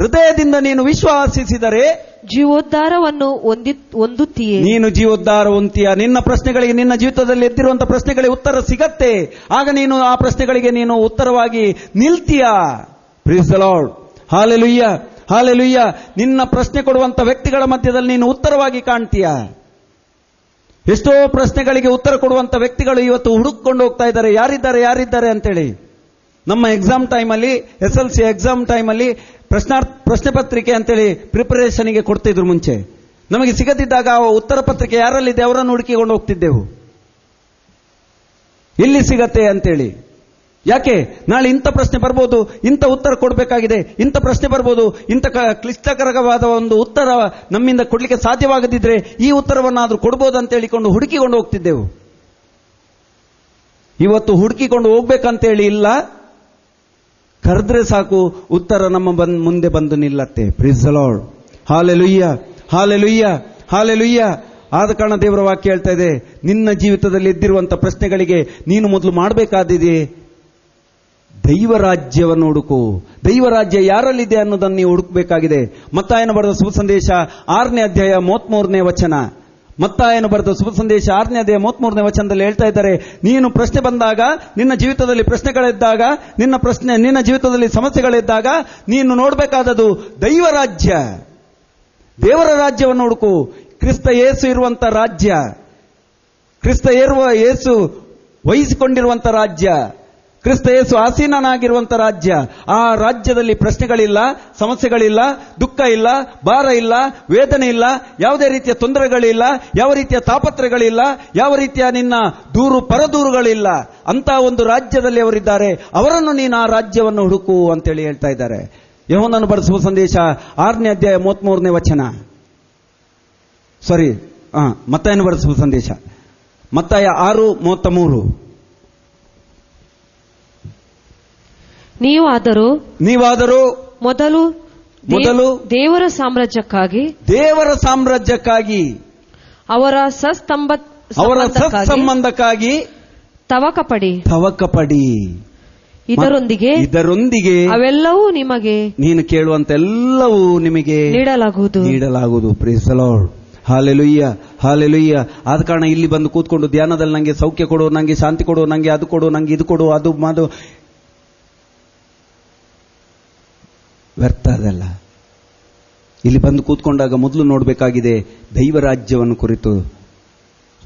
Speaker 2: ಹೃದಯದಿಂದ ನೀನು ವಿಶ್ವಾಸಿಸಿದರೆ
Speaker 3: ಜೀವೋದ್ಧಾರವನ್ನು ಹೊಂದುತ್ತೀಯೇ.
Speaker 2: ನೀನು ಜೀವೋದ್ಧಾರ ಹೊಂದುತ್ತೀಯ. ನಿನ್ನ ಪ್ರಶ್ನೆಗಳಿಗೆ, ನಿನ್ನ ಜೀವಿತದಲ್ಲಿ ಎದ್ದಿರುವಂತಹ ಪ್ರಶ್ನೆಗಳಿಗೆ ಉತ್ತರ ಸಿಗತ್ತೆ. ಆಗ ನೀನು ಆ ಪ್ರಶ್ನೆಗಳಿಗೆ ನೀನು ಉತ್ತರವಾಗಿ ನಿಲ್ತೀಯ. Praise the lord. Hallelujah, hallelujah. ನಿನ್ನ ಪ್ರಶ್ನೆ ಕೊಡುವಂತ ವ್ಯಕ್ತಿಗಳ ಮಧ್ಯದಲ್ಲಿ ನೀನು ಉತ್ತರವಾಗಿ ಕಾಣ್ತೀಯ. ಎಷ್ಟೋ ಪ್ರಶ್ನೆಗಳಿಗೆ ಉತ್ತರ ಕೊಡುವಂತ ವ್ಯಕ್ತಿಗಳು ಇವತ್ತು ಹುಡುಕೊಂಡು ಹೋಗ್ತಾ ಇದ್ದಾರೆ, ಯಾರಿದ್ದಾರೆ ಅಂತೇಳಿ. ನಮ್ಮ ಎಕ್ಸಾಮ್ ಟೈಮಲ್ಲಿ, SLC ಎಕ್ಸಾಮ್ ಟೈಮಲ್ಲಿ ಪ್ರಶ್ನೆ ಪತ್ರಿಕೆ ಅಂತೇಳಿ ಪ್ರಿಪರೇಷನ್ಗೆ ಕೊಡ್ತಿದ್ರು ಮುಂಚೆ. ನಮಗೆ ಸಿಗದಿದ್ದಾಗ ಆ ಉತ್ತರ ಪತ್ರಿಕೆ ಯಾರಲ್ಲಿದೆ ಅವರನ್ನು ಹುಡುಕಿಕೊಂಡು ಹೋಗ್ತಿದ್ದೆವು, ಎಲ್ಲಿ ಸಿಗತ್ತೆ ಅಂತೇಳಿ. ಯಾಕೆ? ನಾಳೆ ಇಂಥ ಪ್ರಶ್ನೆ ಬರ್ಬೋದು, ಇಂಥ ಉತ್ತರ ಕೊಡಬೇಕಾಗಿದೆ, ಇಂಥ ಪ್ರಶ್ನೆ ಬರ್ಬೋದು, ಇಂಥ ಕ್ಲಿಷ್ಟಕರವಾದ ಒಂದು ಉತ್ತರ ನಮ್ಮಿಂದ ಕೊಡ್ಲಿಕ್ಕೆ ಸಾಧ್ಯವಾಗದಿದ್ರೆ ಈ ಉತ್ತರವನ್ನಾದ್ರೂ ಕೊಡ್ಬೋದು ಅಂತ ಹೇಳಿಕೊಂಡು ಹುಡುಕಿಕೊಂಡು ಹೋಗ್ತಿದ್ದೆವು. ಇವತ್ತು ಹುಡುಕಿಕೊಂಡು ಹೋಗ್ಬೇಕಂತೇಳಿ ಇಲ್ಲ, ಕರೆದ್ರೆ ಸಾಕು ಉತ್ತರ ನಮ್ಮ ಮುಂದೆ ಬಂದು ನಿಲ್ಲತ್ತೆ. Praise the lord. Hallelujah, hallelujah, hallelujah. ಆದ ಕಾರಣ ದೇವರ ವಾಕ್ಯ ಹೇಳ್ತಾ ಇದೆ, ನಿನ್ನ ಜೀವಿತದಲ್ಲಿ ಇದ್ದಿರುವಂತಹ ಪ್ರಶ್ನೆಗಳಿಗೆ ನೀನು ಮೊದಲು ಮಾಡಬೇಕಾದಿದೆ ದೈವರಾಜ್ಯವನ್ನು ಹುಡುಕು. ದೈವರಾಜ್ಯ ಯಾರಲ್ಲಿದೆ ಅನ್ನೋದನ್ನು ನೀವು ಹುಡುಕಬೇಕಾಗಿದೆ. ಮತ್ತಾಯನ ಬರೆದ ಶುಭ ಸಂದೇಶ 6ನೇ ಅಧ್ಯಾಯ 33ನೇ ವಚನ. ಮತ್ತಾಯನ ಬರೆದ ಶುಭ ಸಂದೇಶ 6ನೇ ಅಧ್ಯಾಯ 33ನೇ ವಚನದಲ್ಲಿ ಹೇಳ್ತಾ ಇದ್ದಾರೆ, ನೀನು ಪ್ರಶ್ನೆ ಬಂದಾಗ, ನಿನ್ನ ಜೀವಿತದಲ್ಲಿ ಪ್ರಶ್ನೆಗಳಿದ್ದಾಗ, ನಿನ್ನ ಜೀವಿತದಲ್ಲಿ ಸಮಸ್ಯೆಗಳಿದ್ದಾಗ ನೀನು ನೋಡಬೇಕಾದದು ದೈವರಾಜ್ಯ, ದೇವರ ರಾಜ್ಯವನ್ನು ಹುಡುಕು. ಕ್ರಿಸ್ತ ಯೇಸು ಇರುವಂತ ರಾಜ್ಯ, ಕ್ರಿಸ್ತ ಯೇಸು ವಹಿಸಿಕೊಂಡಿರುವಂತ ರಾಜ್ಯ, ಕ್ರಿಸ್ತ ಯೇಸು ಆಸೀನನಾಗಿರುವಂತ ರಾಜ್ಯ. ಆ ರಾಜ್ಯದಲ್ಲಿ ಪ್ರಶ್ನೆಗಳಿಲ್ಲ, ಸಮಸ್ಯೆಗಳಿಲ್ಲ, ದುಃಖ ಇಲ್ಲ, ಭಾರ ಇಲ್ಲ, ವೇದನೆ ಇಲ್ಲ, ಯಾವುದೇ ರೀತಿಯ ತೊಂದರೆಗಳಿಲ್ಲ, ಯಾವ ರೀತಿಯ ತಾಪತ್ರಗಳಿಲ್ಲ, ಯಾವ ರೀತಿಯ ನಿನ್ನ ಪರದೂರುಗಳಿಲ್ಲ. ಅಂತ ಒಂದು ರಾಜ್ಯದಲ್ಲಿ ಅವರಿದ್ದಾರೆ. ಅವರನ್ನು ನೀನು ಆ ರಾಜ್ಯವನ್ನು ಹುಡುಕು ಅಂತೇಳಿ ಹೇಳ್ತಾ ಇದ್ದಾರೆ. ಯೋಹನನು ಬರೆಸುವ ಸಂದೇಶ 6ನೇ ಅಧ್ಯಾಯ 33ನೇ ವಚನ. ಮತ್ತಾಯನ ಬರೆಸುವ ಸಂದೇಶ ಮತ್ತಾಯ 6:33.
Speaker 3: ನೀವಾದರೂ ಮೊದಲು ದೇವರ ಸಾಮ್ರಾಜ್ಯಕ್ಕಾಗಿ ಅವರ ಸತ್ಸಂಬಂಧಕ್ಕಾಗಿ ತವಕಪಡಿ. ಇದರೊಂದಿಗೆ ಅವೆಲ್ಲವೂ ನಿಮಗೆ, ನೀನು ಕೇಳುವಂತ ಎಲ್ಲವೂ ನಿಮಗೆ ನೀಡಲಾಗುವುದು. Praise the lord. Hallelujah, hallelujah. ಆದ ಕಾರಣ ಇಲ್ಲಿ ಬಂದು ಕೂತ್ಕೊಂಡು ಧ್ಯಾನದಲ್ಲಿ ನಂಗೆ ಸೌಖ್ಯ ಕೊಡು, ನಂಗೆ ಶಾಂತಿ ಕೊಡು, ನಂಗೆ ಅದು ಕೊಡು, ನಂಗೆ ಇದು ಕೊಡು, ಅದು ವ್ಯರ್ಥ ಅದಲ್ಲ. ಇಲ್ಲಿ ಬಂದು ಕೂತ್ಕೊಂಡಾಗ ಮೊದಲು ನೋಡಬೇಕಾಗಿದೆ ದೈವರಾಜ್ಯವನ್ನು ಕುರಿತು.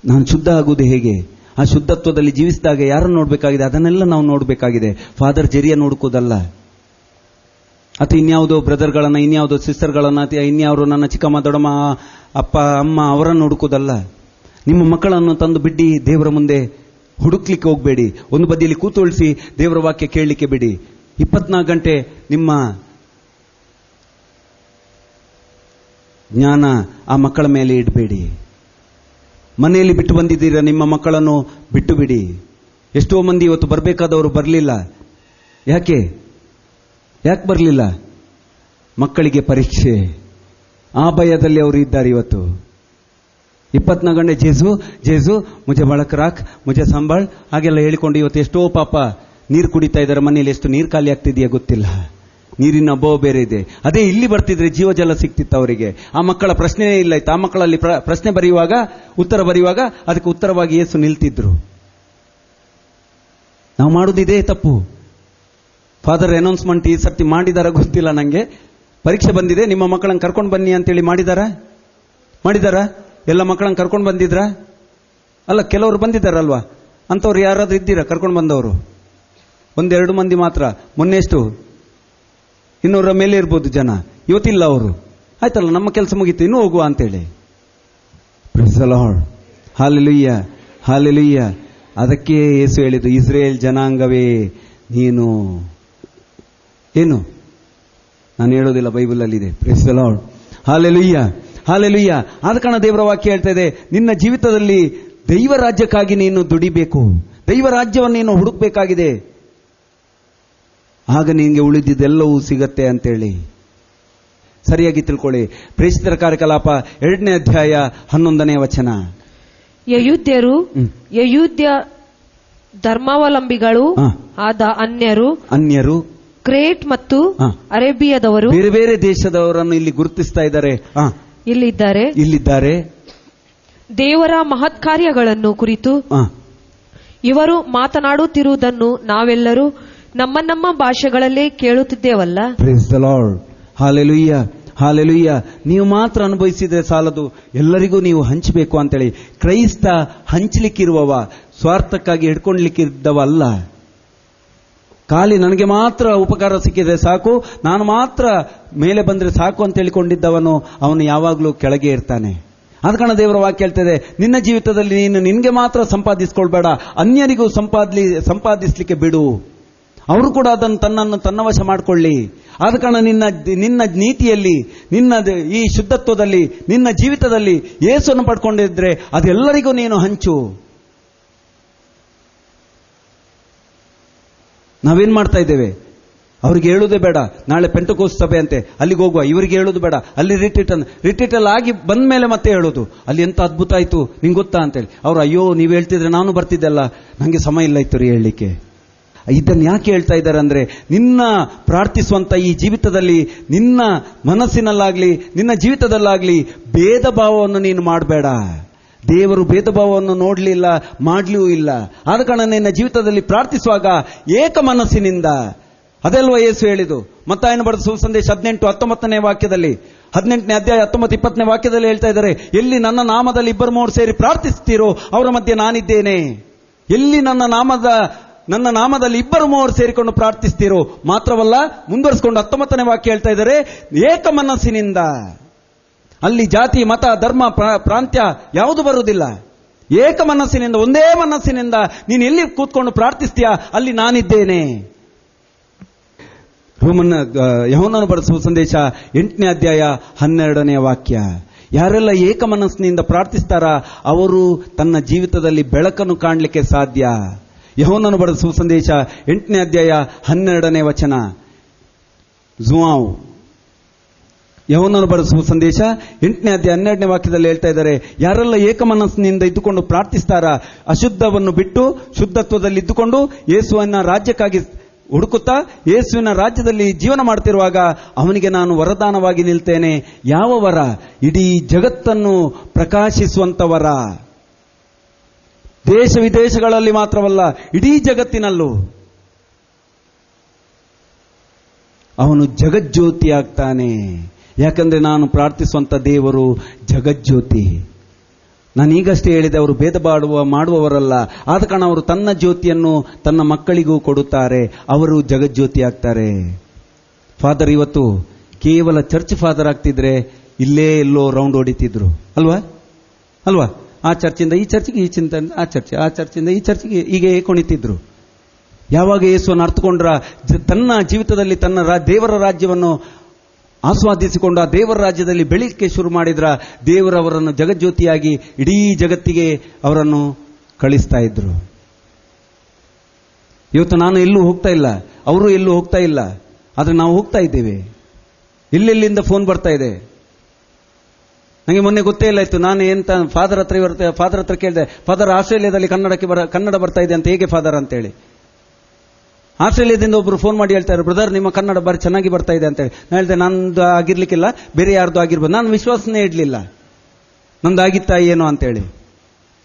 Speaker 3: ನಾನು ಶುದ್ಧ ಆಗುವುದು ಹೇಗೆ, ಆ ಶುದ್ಧತ್ವದಲ್ಲಿ ಜೀವಿಸಿದಾಗ ಯಾರನ್ನು ನೋಡಬೇಕಾಗಿದೆ, ಅದನ್ನೆಲ್ಲ ನಾವು ನೋಡಬೇಕಾಗಿದೆ. ಫಾದರ್ ಜೆರಿಯ ನೋಡ್ಕೋದಲ್ಲ, ಅಥವಾ ಇನ್ಯಾವುದೋ ಬ್ರದರ್ಗಳನ್ನ, ಇನ್ಯಾವುದೋ ಸಿಸ್ಟರ್ಗಳನ್ನ, ಅಥವಾ ಇನ್ಯಾವರು ನನ್ನ ಚಿಕ್ಕಮ್ಮ, ದೊಡ್ಡಮ್ಮ, ಅಪ್ಪ, ಅಮ್ಮ ಅವರನ್ನು ಹುಡುಕೋದಲ್ಲ. ನಿಮ್ಮ ಮಕ್ಕಳನ್ನು ತಂದು ಬಿಡಿ ದೇವರ ಮುಂದೆ ಹುಡುಕ್ಲಿಕ್ಕೆ ಹೋಗಬೇಡಿ. ಒಂದು ಬದಿಯಲ್ಲಿ ಕೂತೊಳಿಸಿ ದೇವರ ವಾಕ್ಯ ಕೇಳಲಿಕ್ಕೆ ಬಿಡಿ. 24 ಗಂಟೆ ನಿಮ್ಮ ಜ್ಞಾನ ಆ ಮಕ್ಕಳ ಮೇಲೆ ಇಡಬೇಡಿ. ಮನೆಯಲ್ಲಿ ಬಿಟ್ಟು ಬಂದಿದ್ದೀರಾ, ನಿಮ್ಮ ಮಕ್ಕಳನ್ನು ಬಿಟ್ಟು ಬಿಡಿ. ಎಷ್ಟೋ ಮಂದಿ ಇವತ್ತು ಬರಬೇಕಾದವರು ಬರಲಿಲ್ಲ. ಯಾಕೆ ಬರಲಿಲ್ಲ? ಮಕ್ಕಳಿಗೆ ಪರೀಕ್ಷೆ, ಆ ಭಯದಲ್ಲಿ ಅವರು ಇದ್ದಾರೆ ಇವತ್ತು. 24 ಗಂಟೆ ಜೇಸು ಮುಜೆ ಬಳಕ ರಾಕ್, ಮುಜೆ ಸಂಬಾಳ್ ಹಾಗೆಲ್ಲ ಹೇಳಿಕೊಂಡು ಇವತ್ತು ಎಷ್ಟೋ ಪಾಪ ನೀರು ಕುಡಿತಾ ಇದ್ದಾರೆ. ಮನೆಯಲ್ಲಿ ಎಷ್ಟು ನೀರು ಖಾಲಿ ಆಗ್ತಿದೆಯಾ ಗೊತ್ತಿಲ್ಲ. ನೀರಿನ ಅಭಾವ ಬೇರೆ ಇದೆ. ಅದೇ ಇಲ್ಲಿ ಬರ್ತಿದ್ರೆ ಜೀವಜಲ ಸಿಕ್ತಿತ್ತು ಅವರಿಗೆ. ಆ ಮಕ್ಕಳ ಪ್ರಶ್ನೆಯೇ ಇಲ್ಲ ಇತ್ತು. ಆ ಮಕ್ಕಳಲ್ಲಿ ಪ್ರಶ್ನೆ ಬರೆಯುವಾಗ, ಉತ್ತರ ಬರೆಯುವಾಗ ಅದಕ್ಕೆ ಉತ್ತರವಾಗಿ ಯೇಸು ನಿಲ್ತಿದ್ರು. ನಾವು ಮಾಡುವುದಿದೇ ತಪ್ಪು. ಫಾದರ್ ಅನೌನ್ಸ್ಮೆಂಟ್ ಈ ಸರ್ತಿ ಮಾಡಿದಾರ ಗೊತ್ತಿಲ್ಲ ನಂಗೆ. ಪರೀಕ್ಷೆ ಬಂದಿದೆ, ನಿಮ್ಮ ಮಕ್ಕಳನ್ನು ಕರ್ಕೊಂಡು ಬನ್ನಿ ಅಂತೇಳಿ ಮಾಡಿದಾರ? ಎಲ್ಲ ಮಕ್ಕಳನ್ನು ಕರ್ಕೊಂಡು ಬಂದಿದ್ರ? ಅಲ್ಲ, ಕೆಲವರು ಬಂದಿದ್ದಾರಲ್ವಾ? ಅಂತವ್ರು ಯಾರಾದ್ರೂ ಇದ್ದೀರಾ ಕರ್ಕೊಂಡು ಬಂದವರು? 1-2 ಮಂದಿ ಮಾತ್ರ. ಮೊನ್ನೆ ಎಷ್ಟು 200 ಮೇಲೆ ಇರ್ಬೋದು ಜನ. ಇವತ್ತಿಲ್ಲ ಅವರು. ಆಯ್ತಲ್ಲ, ನಮ್ಮ ಕೆಲಸ ಮುಗೀತು, ಇನ್ನೂ ಹೋಗುವ ಅಂತೇಳಿ. Praise the lord. Hallelujah, hallelujah. ಅದಕ್ಕೆ ಯೇಸು ಹೇಳಿದ್ದು, ಇಸ್ರೇಲ್ ಜನಾಂಗವೇ ನೀನು ಏನು, ನಾನು ಹೇಳೋದಿಲ್ಲ, ಬೈಬಲಲ್ಲಿದೆ. Praise the lord. Hallelujah, hallelujah. ಆದ ಕಾರಣ ದೇವರ ವಾಕ್ಯ ಹೇಳ್ತಾ ಇದೆ, ನಿನ್ನ ಜೀವಿತದಲ್ಲಿ ದೈವ ರಾಜ್ಯಕ್ಕಾಗಿ ನೀನು ದುಡಿಬೇಕು, ದೈವ ರಾಜ್ಯವನ್ನು ನೀನು ಹುಡುಕಬೇಕಾಗಿದೆ. ಆಗ ನಿನಗೆ ಉಳಿದಿದ್ದೆಲ್ಲವೂ ಸಿಗತ್ತೆ ಅಂತೇಳಿ ಸರಿಯಾಗಿ ತಿಳ್ಕೊಳ್ಳಿ. ಪ್ರೇಷಿತರ ಕಾರ್ಯಕಲಾಪ 2ನೇ ಅಧ್ಯಾಯ 11ನೇ ವಚನ. ಯಯೂದ್ಯ ಧರ್ಮಾವಲಂಬಿಗಳು ಆದ ಅನ್ಯರು ಕ್ರೇಟ್ ಮತ್ತು ಅರೇಬಿಯಾದವರು,
Speaker 2: ಬೇರೆ ಬೇರೆ ದೇಶದವರನ್ನು ಇಲ್ಲಿ ಗುರುತಿಸ್ತಾ ಇದ್ದಾರೆ. ಇಲ್ಲಿದ್ದಾರೆ.
Speaker 3: ದೇವರ ಮಹತ್ ಕಾರ್ಯಗಳನ್ನು ಕುರಿತು ಇವರು ಮಾತನಾಡುತ್ತಿರುವುದನ್ನು ನಾವೆಲ್ಲರೂ
Speaker 4: ನಮ್ಮ ನಮ್ಮ ಭಾಷೆಗಳಲ್ಲೇ ಕೇಳುತ್ತಿದ್ದೇವಲ್ಲ.
Speaker 2: Praise the lord. Hallelujah, hallelujah. ನೀವು ಮಾತ್ರ ಅನುಭವಿಸಿದ್ರೆ ಸಾಲದು, ಎಲ್ಲರಿಗೂ ನೀವು ಹಂಚಬೇಕು ಅಂತೇಳಿ. ಕ್ರೈಸ್ತ ಹಂಚಲಿಕ್ಕಿರುವವ, ಸ್ವಾರ್ಥಕ್ಕಾಗಿ ಹಿಡ್ಕೊಂಡ್ಲಿಕ್ಕಿದ್ದವ ಅಲ್ಲ. ಖಾಲಿ ನನಗೆ ಮಾತ್ರ ಉಪಕಾರ ಸಿಕ್ಕಿದ್ರೆ ಸಾಕು, ನಾನು ಮಾತ್ರ ಮೇಲೆ ಬಂದ್ರೆ ಸಾಕು ಅಂತ ಹೇಳಿಕೊಂಡಿದ್ದವನು ಅವನು ಯಾವಾಗಲೂ ಕೆಳಗೆ ಇರ್ತಾನೆ. ಆದ ಕಾರಣ ದೇವರ ವಾಕ್ಯ ಹೇಳ್ತದೆ, ನಿನ್ನ ಜೀವಿತದಲ್ಲಿ ನೀನು ನಿನ್ಗೆ ಮಾತ್ರ ಸಂಪಾದಿಸ್ಕೊಳ್ಬೇಡ, ಅನ್ಯರಿಗೂ ಸಂಪಾದಿಸ್ಲಿಕ್ಕೆ ಬಿಡು. ಅವರು ಕೂಡ ಅದನ್ನು ತನ್ನ ವಶ ಮಾಡಿಕೊಳ್ಳಿ. ಆದ ಕಾರಣ ನಿನ್ನ ನೀತಿಯಲ್ಲಿ, ನಿನ್ನ ಈ ಶುದ್ಧತ್ವದಲ್ಲಿ, ನಿನ್ನ ಜೀವಿತದಲ್ಲಿ ಯೇಸುವನ್ನು ಪಡ್ಕೊಂಡಿದ್ರೆ ಅದೆಲ್ಲರಿಗೂ ನೀನು ಹಂಚು. ನಾವೇನ್ ಮಾಡ್ತಾ ಇದ್ದೇವೆ? ಅವ್ರಿಗೆ ಹೇಳುವುದೇ ಬೇಡ, ನಾಳೆ ಪೆಂಟಕೋಸ್ಟ್ ಸಭೆ ಅಂತೆ, ಅಲ್ಲಿಗೆ ಹೋಗುವ, ಇವರಿಗೆ ಹೇಳೋದು ಬೇಡ, ಅಲ್ಲಿ ರಿಟ್ರೀಟ್ ಅಲ್ಲಿ ಆಗಿ ಬಂದ ಮೇಲೆ ಮತ್ತೆ ಹೇಳೋದು, ಅಲ್ಲಿ ಎಂತ ಅದ್ಭುತ ಆಯ್ತು ನಿಂಗೆ ಗೊತ್ತಾ ಅಂತೇಳಿ. ಅವ್ರು ಅಯ್ಯೋ ನೀವು ಹೇಳ್ತಿದ್ರೆ ನಾನು ಬರ್ತಿದ್ದೆಲ್ಲ, ನನಗೆ ಸಮಯ ಇಲ್ಲ ಇತ್ತು ರೀ ಹೇಳಲಿಕ್ಕೆ. ಇದನ್ನು ಯಾಕೆ ಹೇಳ್ತಾ ಇದ್ದಾರೆ ಅಂದ್ರೆ, ನಿನ್ನ ಪ್ರಾರ್ಥಿಸುವಂತ ಈ ಜೀವಿತದಲ್ಲಿ, ನಿನ್ನ ಮನಸ್ಸಿನಲ್ಲಾಗ್ಲಿ ನಿನ್ನ ಜೀವಿತದಲ್ಲಾಗ್ಲಿ ಭೇದ ಭಾವವನ್ನು ನೀನು ಮಾಡಬೇಡ. ದೇವರು ಭೇದ ಭಾವವನ್ನು ನೋಡಲಿಲ್ಲ, ಮಾಡಲೂ ಇಲ್ಲ. ಆದ ಕಾರಣ ನಿನ್ನ ಜೀವಿತದಲ್ಲಿ ಪ್ರಾರ್ಥಿಸುವಾಗ ಏಕ ಮನಸ್ಸಿನಿಂದ, ಅದೆಲ್ವ ಯೇಸು ಹೇಳಿದು ಮತ್ತಾಯನ ಬರೆದ ಸುಸಂದೇಶ 18:19 ವಾಕ್ಯದಲ್ಲಿ, 18ನೇ ಅಧ್ಯಾಯ 19-20ನೇ ವಾಕ್ಯದಲ್ಲಿ ಹೇಳ್ತಾ ಇದ್ದಾರೆ, ಎಲ್ಲಿ ನನ್ನ ನಾಮದಲ್ಲಿ 2-3 ಸೇರಿ ಪ್ರಾರ್ಥಿಸ್ತೀರೋ ಅವರ ಮಧ್ಯೆ ನಾನಿದ್ದೇನೆ. ಎಲ್ಲಿ ನನ್ನ ನಾಮದಲ್ಲಿ 2-3 ಸೇರಿಕೊಂಡು ಪ್ರಾರ್ಥಿಸ್ತೀರೋ. ಮಾತ್ರವಲ್ಲ, ಮುಂದುವರಿಸಿಕೊಂಡು 19ನೇ ವಾಕ್ಯ ಹೇಳ್ತಾ ಇದ್ದಾರೆ, ಏಕ ಮನಸ್ಸಿನಿಂದ. ಅಲ್ಲಿ ಜಾತಿ, ಮತ, ಧರ್ಮ, ಪ್ರಾಂತ್ಯ ಯಾವುದು ಬರುವುದಿಲ್ಲ. ಏಕ ಮನಸ್ಸಿನಿಂದ, ಒಂದೇ ಮನಸ್ಸಿನಿಂದ ನೀನು ಎಲ್ಲಿ ಕೂತ್ಕೊಂಡು ಪ್ರಾರ್ಥಿಸ್ತೀಯಾ ಅಲ್ಲಿ ನಾನಿದ್ದೇನೆ. ಯೋಹನನ ಬರೆದ ಸಂದೇಶ 8ನೇ ಅಧ್ಯಾಯ 12ನೇ ವಾಕ್ಯ. ಯಾರೆಲ್ಲ ಏಕ ಮನಸ್ಸಿನಿಂದ ಪ್ರಾರ್ಥಿಸ್ತಾರ ಅವರು ತನ್ನ ಜೀವಿತದಲ್ಲಿ ಬೆಳಕನ್ನು ಕಾಣಲಿಕ್ಕೆ ಸಾಧ್ಯ. ಯೋಹನನ ಬರೆದ ಸಂದೇಶ 8ನೇ ಅಧ್ಯಾಯ 12ನೇ ವಚನ. ಯೋಹನನ ಬರೆದ ಸಂದೇಶ 8ನೇ ಅಧ್ಯಾಯ 12ನೇ ವಾಕ್ಯದಲ್ಲಿ ಹೇಳ್ತಾ ಇದ್ದಾರೆ, ಯಾರೆಲ್ಲ ಏಕ ಮನಸ್ಸಿನಿಂದ ಇದ್ದುಕೊಂಡು ಪ್ರಾರ್ಥಿಸ್ತಾರ, ಅಶುದ್ಧವನ್ನು ಬಿಟ್ಟು ಶುದ್ಧತ್ವದಲ್ಲಿ ಇದ್ದುಕೊಂಡು ಯೇಸುವಿನ ರಾಜ್ಯಕ್ಕಾಗಿ ಹುಡುಕುತ್ತಾ ಯೇಸುವಿನ ರಾಜ್ಯದಲ್ಲಿ ಜೀವನ ಮಾಡ್ತಿರುವಾಗ ಅವನಿಗೆ ನಾನು ವರದಾನವಾಗಿ ನಿಲ್ತೇನೆ. ಯಾವ ವರ? ಇಡೀ ಜಗತ್ತನ್ನು ಪ್ರಕಾಶಿಸುವಂತ ವರ. ದೇಶ ವಿದೇಶಗಳಲ್ಲಿ ಮಾತ್ರವಲ್ಲ, ಇಡೀ ಜಗತ್ತಿನಲ್ಲೂ ಅವನು ಜಗಜ್ಯೋತಿ ಆಗ್ತಾನೆ. ಯಾಕಂದ್ರೆ ನಾನು ಪ್ರಾರ್ಥಿಸುವಂತ ದೇವರು ಜಗಜ್ಯೋತಿ. ನಾನೀಗಷ್ಟೇ ಹೇಳಿದೆ, ಅವರು ಭೇದ ಮಾಡುವವರಲ್ಲ. ಆದ ಕಾರಣ ಅವರು ತನ್ನ ಜ್ಯೋತಿಯನ್ನು ತನ್ನ ಮಕ್ಕಳಿಗೂ ಕೊಡುತ್ತಾರೆ, ಅವರು ಜಗಜ್ಯೋತಿ ಆಗ್ತಾರೆ. ಫಾದರ್ ಇವತ್ತು ಕೇವಲ ಚರ್ಚ್ ಫಾದರ್ ಆಗ್ತಿದ್ರೆ ಇಲ್ಲೇ ಎಲ್ಲೋ ರೌಂಡ್ ಹೊಡಿತಿದ್ರು ಅಲ್ವಾ? ಆ ಚರ್ಚಿಂದ ಈ ಚರ್ಚಿಗೆ, ಈ ಚಿಂತ ಆ ಚರ್ಚಿಂದ ಈ ಚರ್ಚಿಗೆ ಹೀಗೆ ಕುಣಿತಿದ್ರು. ಯಾವಾಗ ಯೇಸುವನ್ನು ಅರ್ಥಕೊಂಡ್ರ, ತನ್ನ ಜೀವಿತದಲ್ಲಿ ತನ್ನ ದೇವರ ರಾಜ್ಯವನ್ನು ಆಸ್ವಾದಿಸಿಕೊಂಡು ಆ ದೇವರ ರಾಜ್ಯದಲ್ಲಿ ಬೆಳೀಲಿಕ್ಕೆ ಶುರು ಮಾಡಿದ್ರ, ದೇವರವರನ್ನು ಜಗಜ್ಯೋತಿಯಾಗಿ ಇಡೀ ಜಗತ್ತಿಗೆ ಅವರನ್ನು ಕಳಿಸ್ತಾ ಇದ್ರು. ಇವತ್ತು ನಾನು ಎಲ್ಲೂ ಹೋಗ್ತಾ ಇಲ್ಲ, ಅವರು ಎಲ್ಲೂ ಹೋಗ್ತಾ ಇಲ್ಲ, ಆದ್ರೆ ನಾವು ಹೋಗ್ತಾ ಇದ್ದೇವೆ. ಎಲ್ಲೆಲ್ಲಿಂದ ಫೋನ್ ಬರ್ತಾ ಇದೆ. ನನಗೆ ಮೊನ್ನೆ ಗೊತ್ತೇ ಇಲ್ಲ ಇತ್ತು. ನಾನು ಎಂತ ಫಾದರ್ ಹತ್ರ ಕೇಳಿದೆ, ಫಾದರ್ ಆಸ್ಟ್ರೇಲಿಯಾದಲ್ಲಿ ಕನ್ನಡ ಬರ್ತಾ ಇದೆ ಅಂತ. ಹೇಗೆ ಫಾದರ್ ಅಂತೇಳಿ. ಆಸ್ಟ್ರೇಲಿಯಾದಿಂದ ಒಬ್ರು ಫೋನ್ ಮಾಡಿ ಹೇಳ್ತಾರೆ, ಬ್ರದರ್ ನಿಮ್ಮ ಕನ್ನಡ ಬಾರಿ ಚೆನ್ನಾಗಿ ಬರ್ತಾ ಇದೆ ಅಂತೇಳಿ. ನಾನು ಹೇಳಿದೆ, ನಂದು ಆಗಿರ್ಲಿಕ್ಕಿಲ್ಲ, ಬೇರೆ ಯಾರ್ದು ಆಗಿರ್ಬೋದು. ನಾನು ವಿಶ್ವಾಸನೇ ಇಡ್ಲಿಲ್ಲ ನಂದು ಆಗಿತ್ತಾ ಏನೋ ಅಂತೇಳಿ.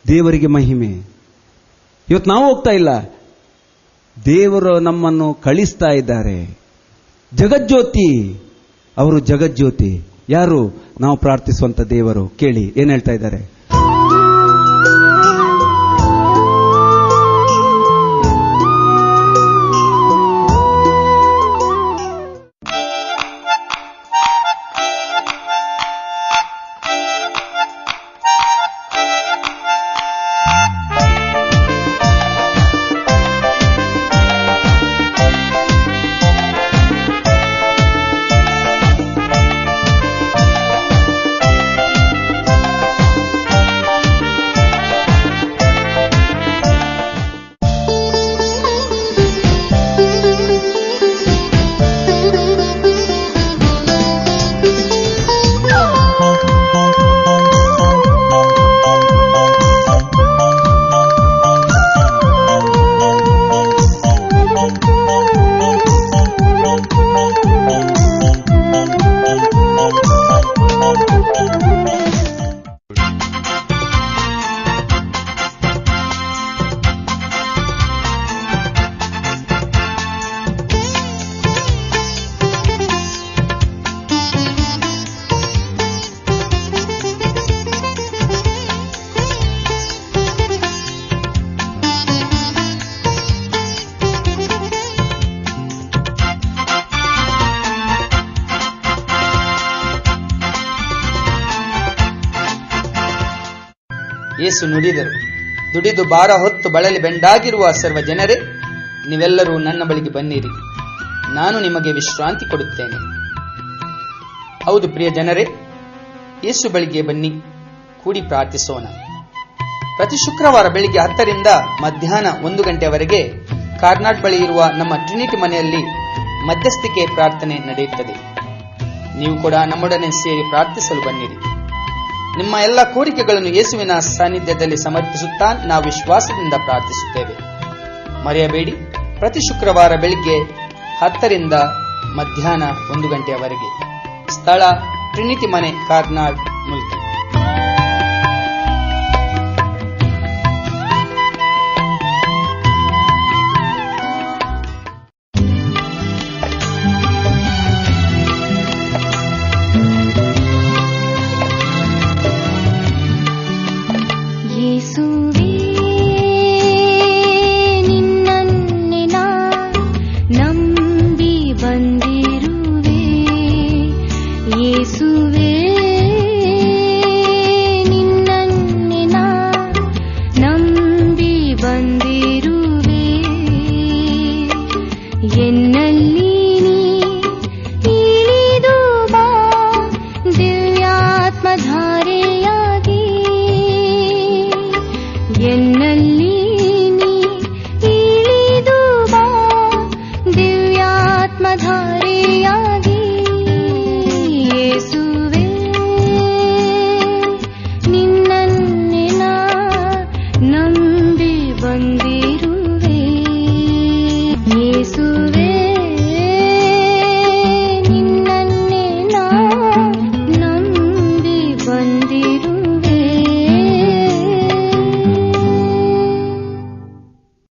Speaker 2: ದೇವರಿಗೆ ಮಹಿಮೆ. ಇವತ್ತು ನಾವು ಹೋಗ್ತಾ ಇಲ್ಲ, ದೇವರು ನಮ್ಮನ್ನು ಕಳಿಸ್ತಾ ಇದ್ದಾರೆ. ಜಗಜ್ಯೋತಿ, ಅವರು ಜಗಜ್ಯೋತಿ. ಯಾರು? ನಾವು ಪ್ರಾರ್ಥಿಸುವಂತ ದೇವರು. ಕೇಳಿ ಏನ್ ಹೇಳ್ತಾ ಇದ್ದಾರೆ.
Speaker 5: ಯೇಸು ನುಡಿದರು, ದುಡಿದು ಭಾರ ಹೊತ್ತು ಬಳಲಿ ಬೆಂಡಾಗಿರುವ ಸರ್ವ ಜನರೇ, ನೀವೆಲ್ಲರೂ ನನ್ನ ಬಳಿಗೆ ಬನ್ನಿರಿ, ನಾನು ನಿಮಗೆ ವಿಶ್ರಾಂತಿ ಕೊಡುತ್ತೇನೆ. ಹೌದು ಪ್ರಿಯ ಜನರೇ, ಯೇಸು ಬಳಿಗೆ ಬನ್ನಿ, ಕೂಡಿ ಪ್ರಾರ್ಥಿಸೋಣ. ಪ್ರತಿ ಶುಕ್ರವಾರ ಬೆಳಿಗ್ಗೆ 10 ರಿಂದ ಮಧ್ಯಾಹ್ನ 1 ಗಂಟೆಯವರೆಗೆ ಕಾರ್ನಾಡ್ ಬಳಿ ಇರುವ ನಮ್ಮ ಟ್ರಿನಿಟಿ ಮನೆಯಲ್ಲಿ ಮಧ್ಯಸ್ಥಿಕೆ ಪ್ರಾರ್ಥನೆ ನಡೆಯುತ್ತದೆ. ನೀವು ಕೂಡ ನಮ್ಮೊಡನೆ ಸೇರಿ ಪ್ರಾರ್ಥಿಸಲು ಬನ್ನಿರಿ. ನಿಮ್ಮ ಎಲ್ಲ ಕೋರಿಕೆಗಳನ್ನು ಯೇಸುವಿನ ಸಾನ್ನಿಧ್ಯದಲ್ಲಿ ಸಮರ್ಪಿಸುತ್ತಾ ನಾವು ವಿಶ್ವಾಸದಿಂದ ಪ್ರಾರ್ಥಿಸುತ್ತೇವೆ. ಮರೆಯಬೇಡಿ, ಪ್ರತಿ ಶುಕ್ರವಾರ ಬೆಳಿಗ್ಗೆ 10 ರಿಂದ ಮಧ್ಯಾಹ್ನ 1 ಗಂಟೆಯವರೆಗೆ. ಸ್ಥಳ ಟ್ರಿನಿಟಿ ಮನೆ, ಕಾರ್ನಾಡ್, ಮುಲ್ಕಿ.